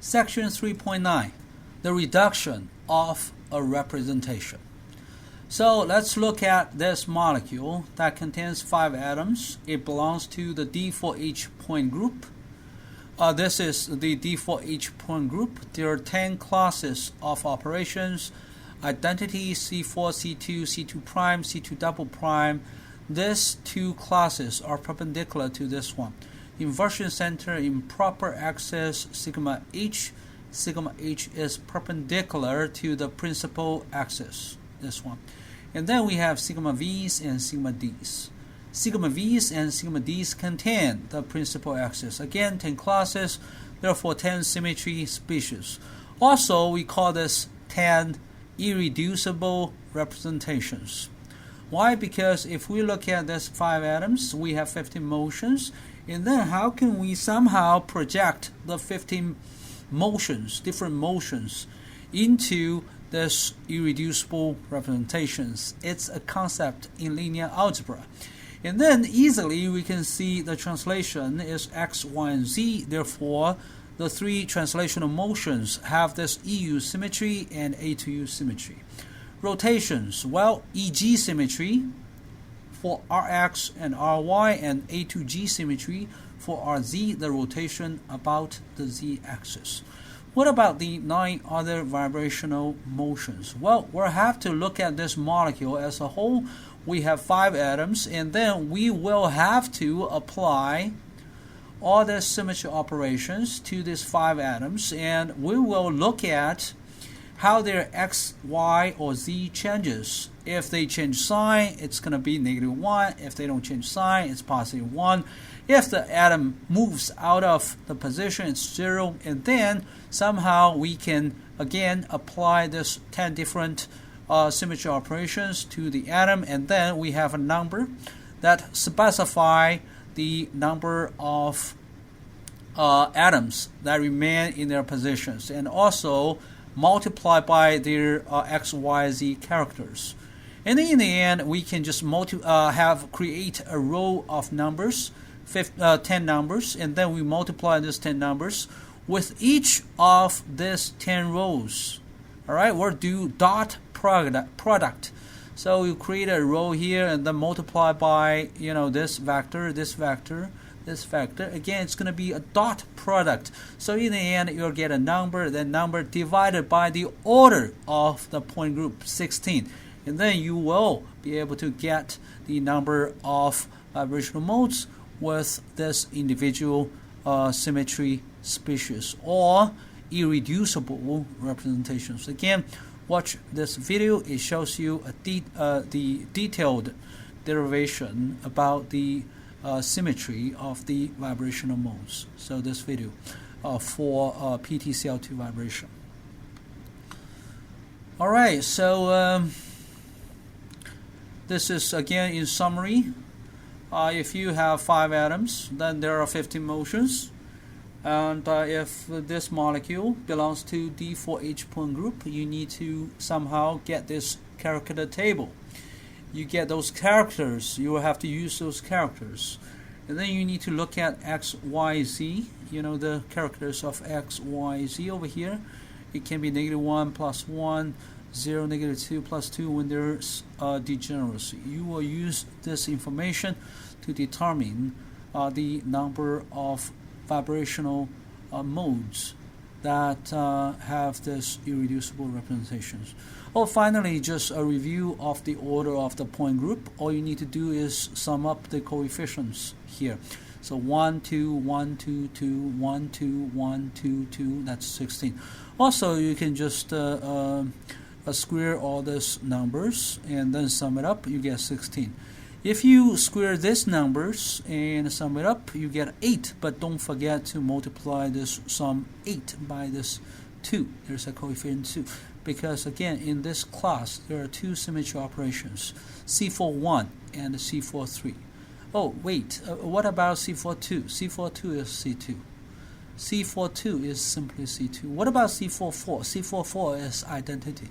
Section 3.9, the reduction of a representation. So let's look at this molecule that contains 5 atoms. It belongs to the D4H point group. This is the D4H point group. There are 10 classes of operations. Identity C4, C2, C2 prime, C2 double prime. These 2 classes are perpendicular to this one. Inversion center in proper axis sigma H. Sigma H is perpendicular to the principal axis, this one. And then we have sigma V's and sigma D's. Sigma V's and sigma D's contain the principal axis. Again, 10 classes, therefore 10 symmetry species. Also, we call this 10 irreducible representations. Why? Because if we look at these 5 atoms, we have 15 motions. And then how can we somehow project the 15 motions, different motions, into this irreducible representations? It's a concept in linear algebra. And then easily we can see the translation is x, y, and z. Therefore, the 3 translational motions have this EU symmetry and A to U symmetry. Rotations, well, EG symmetry for Rx and Ry, and A to G symmetry for Rz, the rotation about the z-axis. What about the 9 other vibrational motions? Well, we'll have to look at this molecule as a whole. We have 5 atoms, and then we will have to apply all the symmetry operations to these 5 atoms, and we will look at how their x, y, or z changes. If they change sign, it's going to be -1. If they don't change sign, it's +1. If the atom moves out of the position, it's 0. And then somehow we can again apply this 10 different symmetry operations to the atom, and then we have a number that specify the number of atoms that remain in their positions, and also multiply by their x, y, z characters. And then in the end, we can just create a row of numbers, 10 numbers, and then we multiply these 10 numbers with each of these 10 rows. All right, we'll do dot product. So you create a row here and then multiply by this vector, this vector, this vector. Again, it's going to be a dot product. So in the end, you'll get a number, that number divided by the order of the point group, 16. And then you will be able to get the number of vibrational modes with this individual symmetry species or irreducible representations. Again, watch this video. It shows you the detailed derivation about the symmetry of the vibrational modes. So this video for PTCL2 vibration. All right, so this is again in summary. If you have 5 atoms, then there are 15 motions. And if this molecule belongs to D4H point group, you need to somehow get this character table. You get those characters, you will have to use those characters. And then you need to look at x, y, z, the characters of x, y, z over here. It can be -1 + 1, 0, -2 + 2 when there's degeneracy. You will use this information to determine the number of vibrational modes that have this irreducible representations. Finally, just a review of the order of the point group. All you need to do is sum up the coefficients here. So 1, 2, 1, 2, 2, 1, 2, 1, 2, 2, that's 16. Also, you can just square all these numbers and then sum it up, you get 16. If you square these numbers and sum it up, you get 8, but don't forget to multiply this sum 8 by this 2. There's a coefficient 2. Because again, in this class, there are 2 symmetry operations, C41 and C43. Oh, wait, what about C42? C42 is C2. C42 is simply C2. What about C44? C44 is identity.